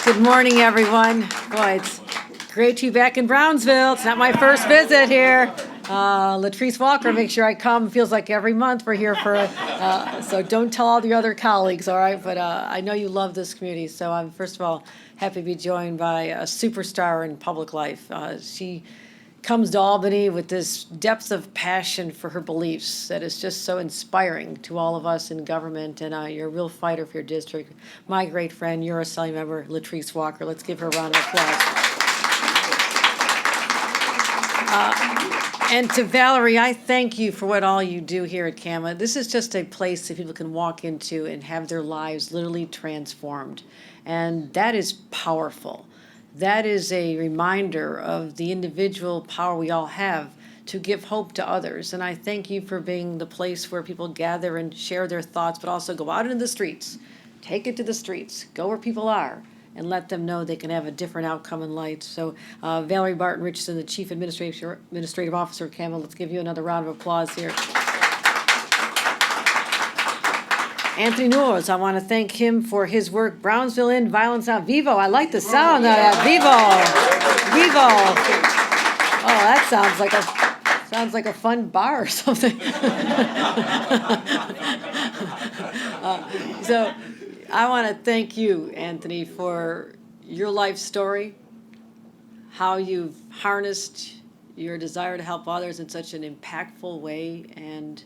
Good morning, everyone. Boy, it's great to be back in Brownsville. It's not my first visit here. Latrice Walker, make sure I come. Feels like every month we're here for, so don't tell all the other colleagues, all right? But I know you love this community, so I'm, first of all, happy to be joined by a superstar in public life. She comes to Albany with this depth of passion for her beliefs that is just so inspiring to all of us in government, and you're a real fighter for your district. My great friend, you're a Assembly member, Latrice Walker. Let's give her a round of applause. And to Valerie, I thank you for what all you do here at CAMA. This is just a place that people can walk into and have their lives literally transformed, and that is powerful. That is a reminder of the individual power we all have to give hope to others. And I thank you for being the place where people gather and share their thoughts, but also go out into the streets, take it to the streets, go where people are, and let them know they can have a different outcome in life. So Valerie Barton Richardson, the Chief Administrative Officer of CAMA, let's give you another round of applause here. Anthony Newells, I want to thank him for his work. Brownsville in, Violence Out. Vivo, I like the sound of that. Vivo. Oh, that sounds like a fun bar or something. So I want to thank you, Anthony, for your life story, how you've harnessed your desire to help others in such an impactful way, and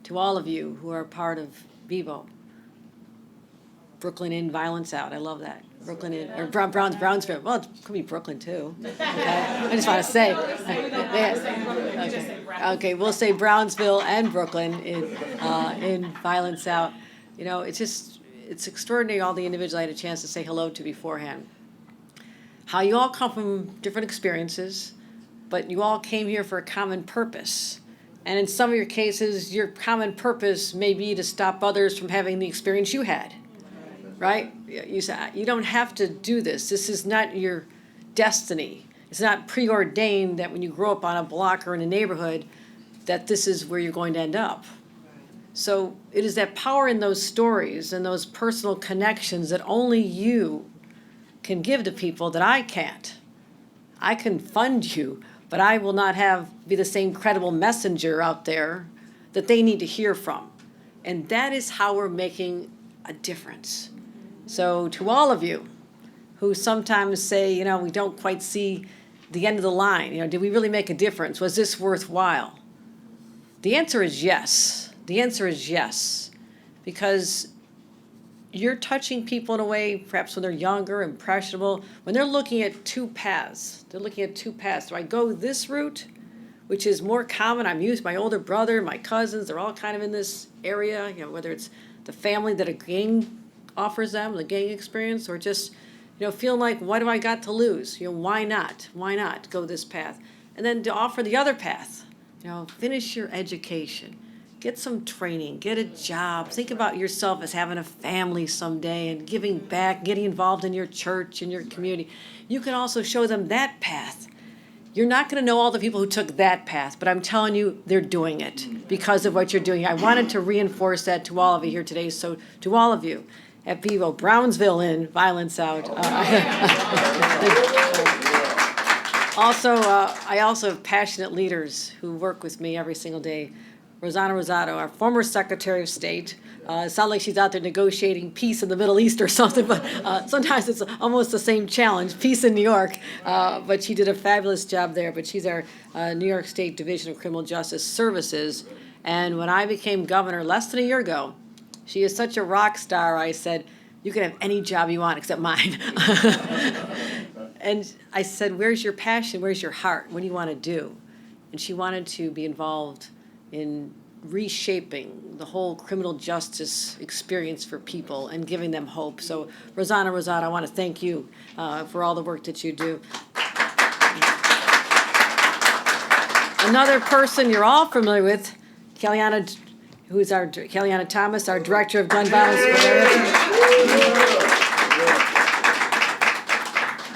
to all of you who are part of Vivo. Brooklyn in, Violence Out. I love that. Brooklyn in, or Brownsville. Well, it could be Brooklyn too. Okay? I just want to say. Okay, we'll say Brownsville and Brooklyn in Violence Out. You know, it's extraordinary, all the individuals I had a chance to say hello to beforehand. How you all come from different experiences, but you all came here for a common purpose. And in some of your cases, your common purpose may be to stop others from having the experience you had, right? You say, you don't have to do this. This is not your destiny. It's not preordained that when you grow up on a block or in a neighborhood that this is where you're going to end up. So it is that power in those stories and those personal connections that only you can give to people that I can't. I can fund you, but I will not be the same credible messenger out there that they need to hear from. And that is how we're making a difference. So to all of you who sometimes say, you know, we don't quite see the end of the line, you know, did we really make a difference? Was this worthwhile? The answer is yes. The answer is yes, because you're touching people in a way, perhaps when they're younger, impressionable, when they're looking at two paths. They're looking at two paths. Do I go this route, which is more common? I'm used, my older brother, my cousins, they're all kind of in this area, you know, whether it's the family that a gang offers them, the gang experience, or just, you know, feeling like, what do I got to lose? You know, why not? Why not go this path? And then to offer the other path, you know, finish your education. Get some training, get a job, think about yourself as having a family someday and giving back, getting involved in your church and your community. You can also show them that path. You're not going to know all the people who took that path, but I'm telling you, they're doing it because of what you're doing. I wanted to reinforce that to all of you here today. So to all of you at Vivo, Brownsville in, Violence Out. I also have passionate leaders who work with me every single day. Rosanna Rosado, our former Secretary of State. It sounds like she's out there negotiating peace in the Middle East or something, but sometimes it's almost the same challenge, peace in New York. But she did a fabulous job there. But she's our New York State Division of Criminal Justice Services. And when I became governor less than a year ago, she is such a rock star, I said, you can have any job you want except mine. And I said, where's your passion? Where's your heart? What do you want to do? And she wanted to be involved in reshaping the whole criminal justice experience for people and giving them hope. So Rosanna Rosado, I want to thank you for all the work that you do. Another person you're all familiar with, Kellyanna Thomas, our Director of Gun Violence Prevention.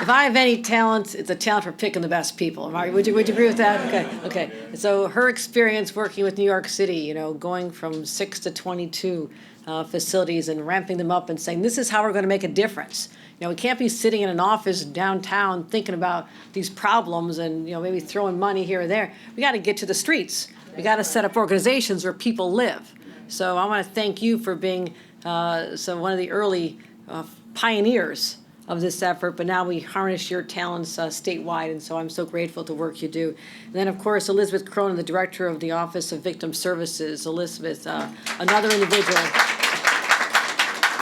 If I have any talent, it's a talent for picking the best people. Would you agree with that? Okay. So her experience working with New York City, you know, going from 6 to 22 facilities and ramping them up and saying, this is how we're going to make a difference. we can't be sitting in an office downtown thinking about these problems and, maybe throwing money here or there. We got to get to the streets. We got to set up organizations where people live. So I want to thank you for being one of the early pioneers of this effort, but now we harness your talents statewide, and so I'm so grateful to the work you do. And then, of course, Elizabeth Cronin, the Director of the Office of Victim Services. Elizabeth, another individual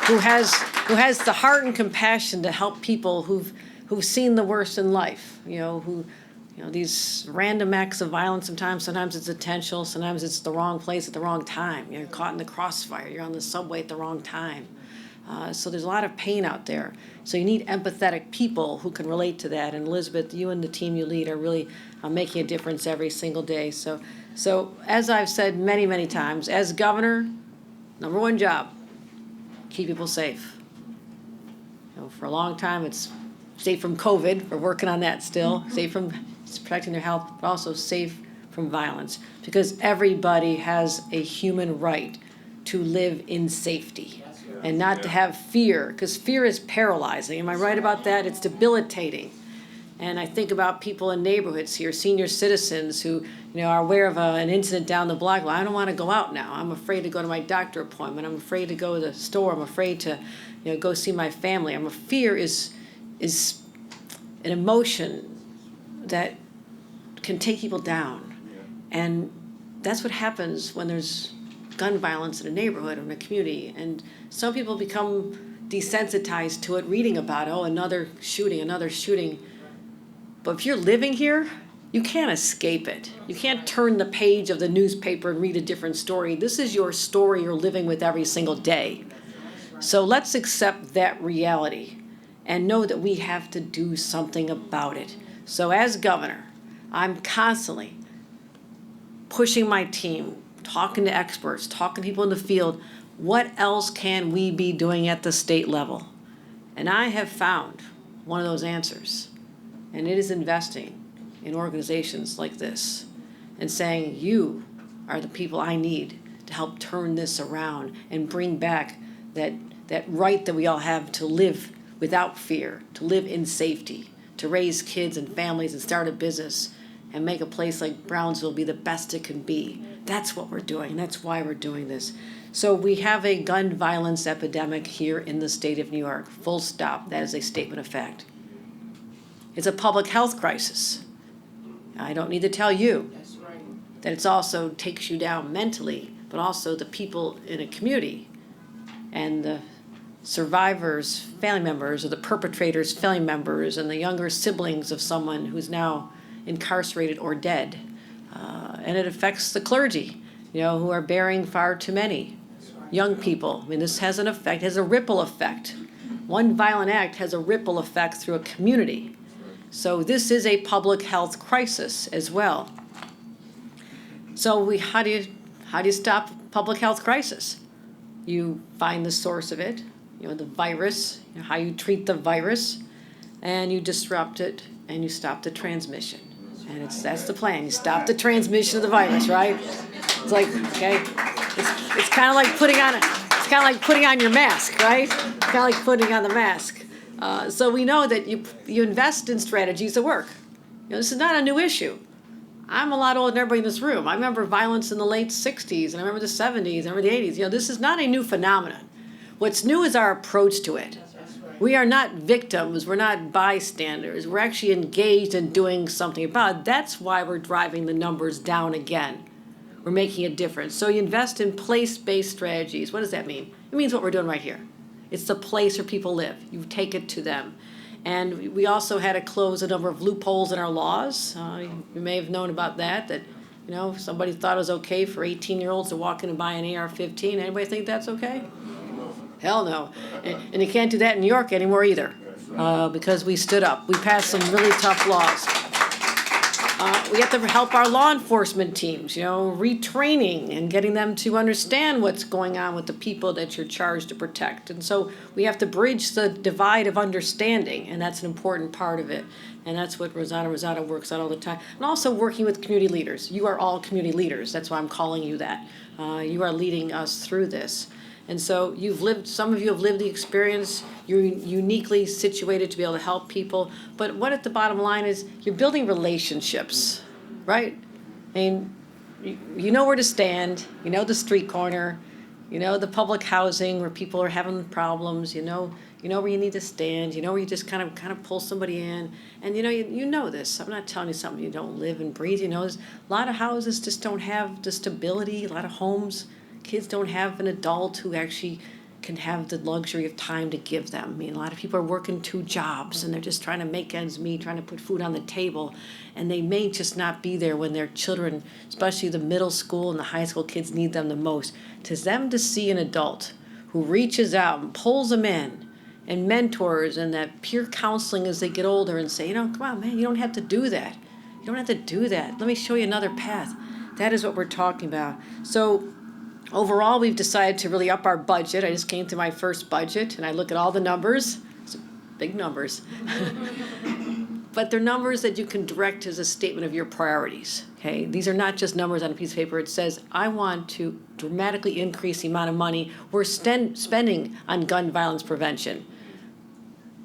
who has the heart and compassion to help people who've seen the worst in life, these random acts of violence. Sometimes it's intentional, sometimes it's the wrong place at the wrong time. You're caught in the crossfire, you're on the subway at the wrong time. So there's a lot of pain out there. So you need empathetic people who can relate to that. And Elizabeth, you and the team you lead are really making a difference every single day. So as I've said many, many times, as governor, number one job, keep people safe. For a long time, it's safe from COVID. We're working on that still. Safe from protecting their health, but also safe from violence. Because everybody has a human right to live in safety. And not to have fear, because fear is paralyzing. Am I right about that? It's debilitating. And I think about people in neighborhoods here, senior citizens who are aware of an incident down the block. Well, I don't want to go out now. I'm afraid to go to my doctor appointment. I'm afraid to go to the store. I'm afraid to go see my family. Fear is an emotion that can take people down. And that's what happens when there's gun violence in a neighborhood or in a community. And some people become desensitized to it, reading about, another shooting. But if you're living here, you can't escape it. You can't turn the page of the newspaper and read a different story. This is your story you're living with every single day. So let's accept that reality and know that we have to do something about it. So as governor, I'm constantly pushing my team, talking to experts, talking to people in the field. What else can we be doing at the state level? And I have found one of those answers, and it is investing in organizations like this and saying, you are the people I need to help turn this around and bring back that right that we all have to live without fear, to live in safety, to raise kids and families and start a business and make a place like Brownsville be the best it can be. That's what we're doing. That's why we're doing this. So we have a gun violence epidemic here in the state of New York. Full stop. That is a statement of fact. It's a public health crisis. I don't need to tell you that it also takes you down mentally, but also the people in a community and the survivors' family members or the perpetrators' family members and the younger siblings of someone who's now incarcerated or dead. And it affects the clergy, who are bearing far too many young people. This has an effect, has a ripple effect. One violent act has a ripple effect through a community. So this is a public health crisis as well. So how do you stop public health crisis? You find the source of it, the virus, how you treat the virus, and you disrupt it and you stop the transmission. And that's the plan. You stop the transmission of the virus, right? It's like, okay, it's kind of like putting on your mask, right? It's kind of like putting on the mask. So we know that you invest in strategies that work. This is not a new issue. I'm a lot older than everybody in this room. I remember violence in the late 60s, and I remember the 70s, and I remember the 80s. This is not a new phenomenon. What's new is our approach to it. We are not victims. We're not bystanders. We're actually engaged in doing something about it. That's why we're driving the numbers down again. We're making a difference. So you invest in place-based strategies. What does that mean? It means what we're doing right here. It's the place where people live. You take it to them. And we also had to close a number of loopholes in our laws. You may have known about that somebody thought it was okay for 18-year-olds to walk in and buy an AR-15. Anybody think that's okay? Hell no. And you can't do that in New York anymore either, because we stood up. We passed some really tough laws. We have to help our law enforcement teams, retraining and getting them to understand what's going on with the people that you're charged to protect. And so we have to bridge the divide of understanding, and that's an important part of it. And that's what Rosana works on all the time. And also working with community leaders. You are all community leaders. That's why I'm calling you that. You are leading us through this. And so some of you have lived the experience, you're uniquely situated to be able to help people. But what at the bottom line is, you're building relationships, right? I mean, you know where to stand, you know the street corner, you know the public housing where people are having problems, you know where you need to stand, you know where you just kind of pull somebody in. And you know this. I'm not telling you something you don't live and breathe. A lot of houses just don't have the stability, a lot of homes. Kids don't have an adult who actually can have the luxury of time to give them. I mean, a lot of people are working 2 jobs and they're just trying to make ends meet, trying to put food on the table, and they may just not be there when their children, especially the middle school and the high school kids, need them the most. To them to see an adult who reaches out and pulls them in, and mentors, and that peer counseling as they get older, and say, come on, man, you don't have to do that. You don't have to do that. Let me show you another path. That is what we're talking about. So overall, we've decided to really up our budget. I just came to my first budget, and I look at all the numbers. It's big numbers. But they're numbers that you can direct as a statement of your priorities, okay? These are not just numbers on a piece of paper. It says, I want to dramatically increase the amount of money we're spending on gun violence prevention.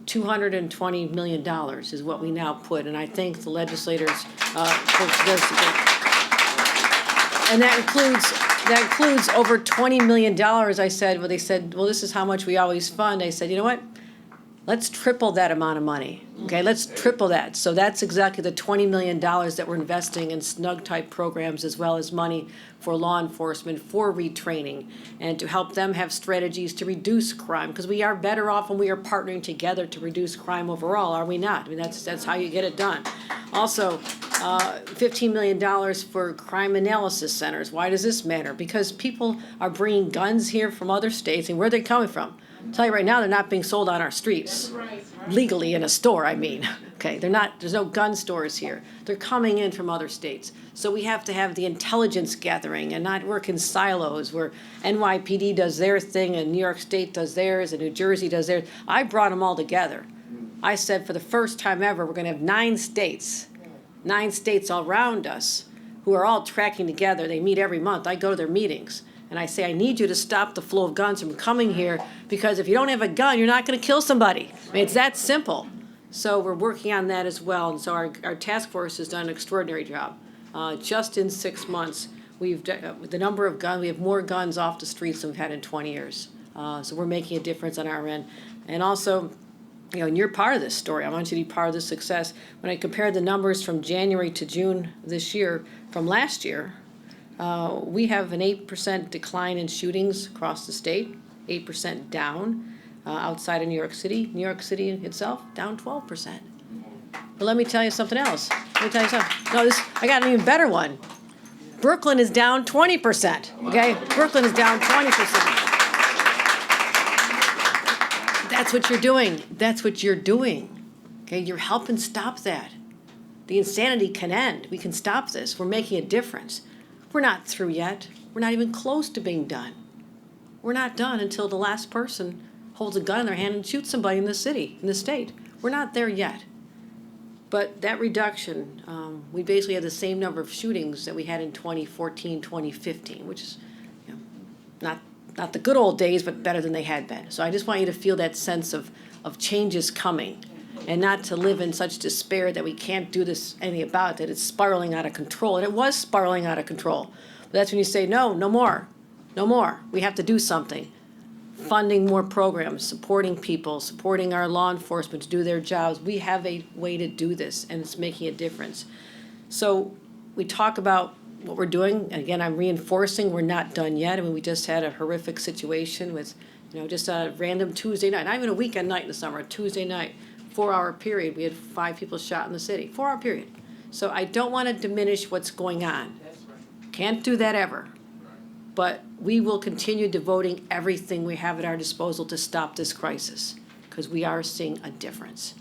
$220 million is what we now put, and I thank the legislators for this. And that includes over $20 million. I said, they said, this is how much we always fund. I said, you know what? Let's triple that amount of money. Okay, let's triple that. So that's exactly the $20 million that we're investing in snug-type programs, as well as money for law enforcement, for retraining, and to help them have strategies to reduce crime. Because we are better off when we are partnering together to reduce crime overall, are we not? I mean, that's how you get it done. Also, $15 million for crime analysis centers. Why does this matter? Because people are bringing guns here from other states, and where are they coming from? I'll tell you right now, they're not being sold on our streets. Legally in a store, I mean. Okay, there's no gun stores here. They're coming in from other states. So we have to have the intelligence gathering and not work in silos where NYPD does their thing and New York State does theirs and New Jersey does theirs. I brought them all together. I said for the first time ever, we're going to have 9 states all around us who are all tracking together. They meet every month. I go to their meetings. And I say, I need you to stop the flow of guns from coming here, because if you don't have a gun, you're not going to kill somebody. I mean, it's that simple. So we're working on that as well. And so our task force has done an extraordinary job. Just in 6 months, the number of guns, we have more guns off the streets than we've had in 20 years. So we're making a difference on our end. And also, and you're part of this story. I want you to be part of this success. When I compared the numbers from January to June this year from last year, we have an 8% decline in shootings across the state, 8% down. Outside of New York City itself, down 12%. But let me tell you something else. No, I got an even better one. Brooklyn is down 20%, okay? Brooklyn is down 20%. That's what you're doing. Okay, you're helping stop that. The insanity can end. We can stop this. We're making a difference. We're not through yet. We're not even close to being done. We're not done until the last person holds a gun in their hand and shoots somebody in the city, in the state. We're not there yet. But that reduction, we basically had the same number of shootings that we had in 2014, 2015, which is not the good old days, but better than they had been. So I just want you to feel that sense of changes coming, and not to live in such despair that we can't do this anything about it, that it's spiraling out of control. And it was spiraling out of control. But that's when you say, no more. We have to do something. Funding more programs, supporting people, supporting our law enforcement to do their jobs. We have a way to do this, and it's making a difference. So we talk about what we're doing. And again, I'm reinforcing we're not done yet. I mean, we just had a horrific situation with, just a random Tuesday night, not even a weekend night in the summer, a Tuesday night, 4-hour period. We had 5 people shot in the city, 4-hour period. So I don't want to diminish what's going on. Can't do that ever. But we will continue devoting everything we have at our disposal to stop this crisis, because we are seeing a difference.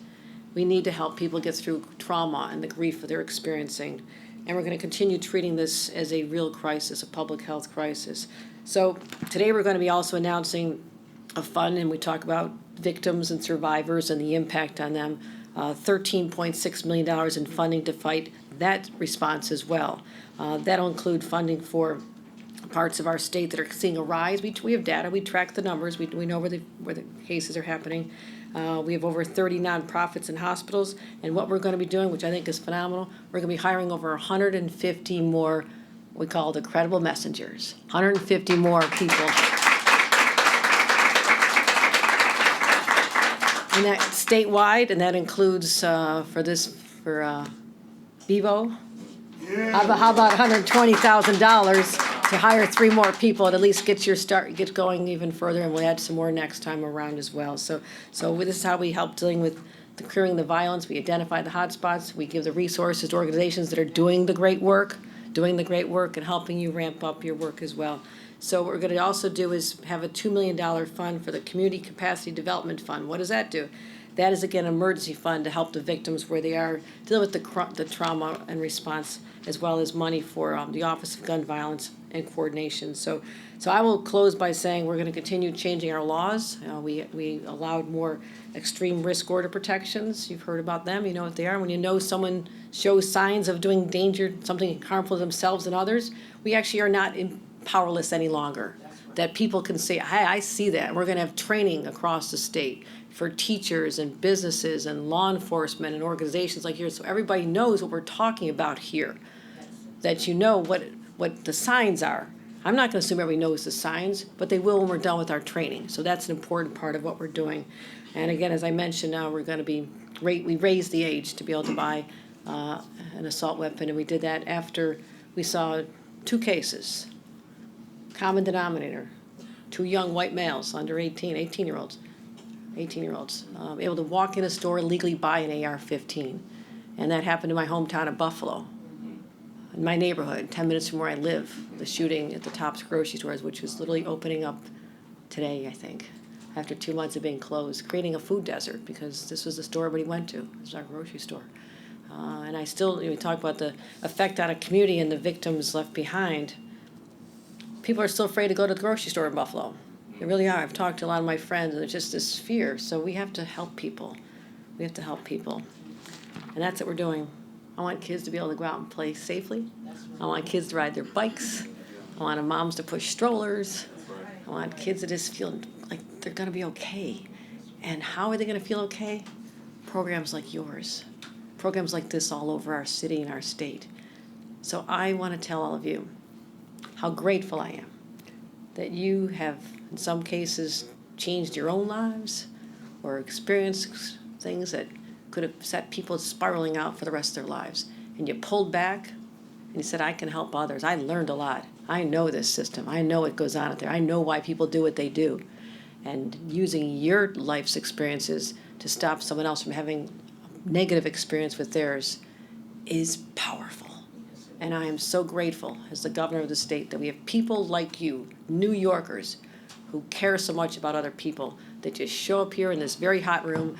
We need to help people get through trauma and the grief that they're experiencing. And we're going to continue treating this as a real crisis, a public health crisis. So today we're going to be also announcing a fund, and we talk about victims and survivors and the impact on them. $13.6 million in funding to fight that response as well. That'll include funding for parts of our state that are seeing a rise. We have data, we track the numbers, we know where the cases are happening. We have over 30 nonprofits and hospitals, and what we're going to be doing, which I think is phenomenal, we're going to be hiring over 150 more, we call the credible messengers, 150 more people. And that statewide, and that includes for Bevo. How about $120,000 to hire 3 more people and at least get going even further, and we'll add some more next time around as well. So this is how we help dealing with curing the violence. We identify the hotspots. We give the resources to organizations that are doing the great work and helping you ramp up your work as well. So what we're going to also do is have a $2 million fund for the Community Capacity Development Fund. What does that do? That is, again, an emergency fund to help the victims where they are, deal with the trauma and response, as well as money for the Office of Gun Violence and Coordination. So I will close by saying we're going to continue changing our laws. We allowed more extreme risk order protections. You've heard about them. You know what they are. When you know someone shows signs of doing something harmful to themselves and others, we actually are not powerless any longer. That people can say, hey, I see that. We're going to have training across the state for teachers and businesses and law enforcement and organizations like yours, so everybody knows what we're talking about here, that you know what the signs are. I'm not going to assume everybody knows the signs, but they will when we're done with our training. So that's an important part of what we're doing. And again, as I mentioned, now we're going to be, we raised the age to be able to buy an assault weapon, and we did that after we saw 2 cases. Common denominator, 2 young white males under 18-year-olds, able to walk in a store and legally buy an AR-15. And that happened in my hometown of Buffalo, in my neighborhood, 10 minutes from where I live. The shooting at the Tops grocery stores, which was literally opening up today, I think, after 2 months of being closed, creating a food desert, because this was the store everybody went to. This was our grocery store. And I still, we talk about the effect on a community and the victims left behind. People are still afraid to go to the grocery store in Buffalo. They really are. I've talked to a lot of my friends, and there's just this fear. So we have to help people. We have to help people. And that's what we're doing. I want kids to be able to go out and play safely. I want kids to ride their bikes. I want moms to push strollers. I want kids to just feel like they're going to be okay. And how are they going to feel okay? Programs like yours. Programs like this all over our city and our state. So I want to tell all of you how grateful I am that you have, in some cases, changed your own lives or experienced things that could have set people spiraling out for the rest of their lives. And you pulled back and you said, I can help others. I learned a lot. I know this system. I know what goes on out there. I know why people do what they do. And using your life's experiences to stop someone else from having a negative experience with theirs is powerful. And I am so grateful as the governor of the state that we have people like you, New Yorkers, who care so much about other people, that just show up here in this very hot room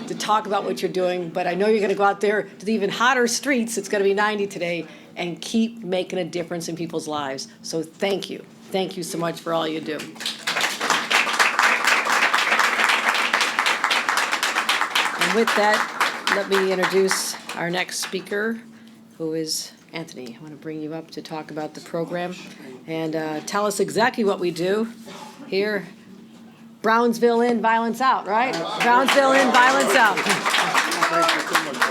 to talk about what you're doing. But I know you're going to go out there to the even hotter streets. It's going to be 90 today, and keep making a difference in people's lives. So thank you. Thank you so much for all you do. And with that, let me introduce our next speaker, who is Anthony. I want to bring you up to talk about the program and tell us exactly what we do here. Brownsville in, violence out, right? Brownsville in, violence out. Thank you so much.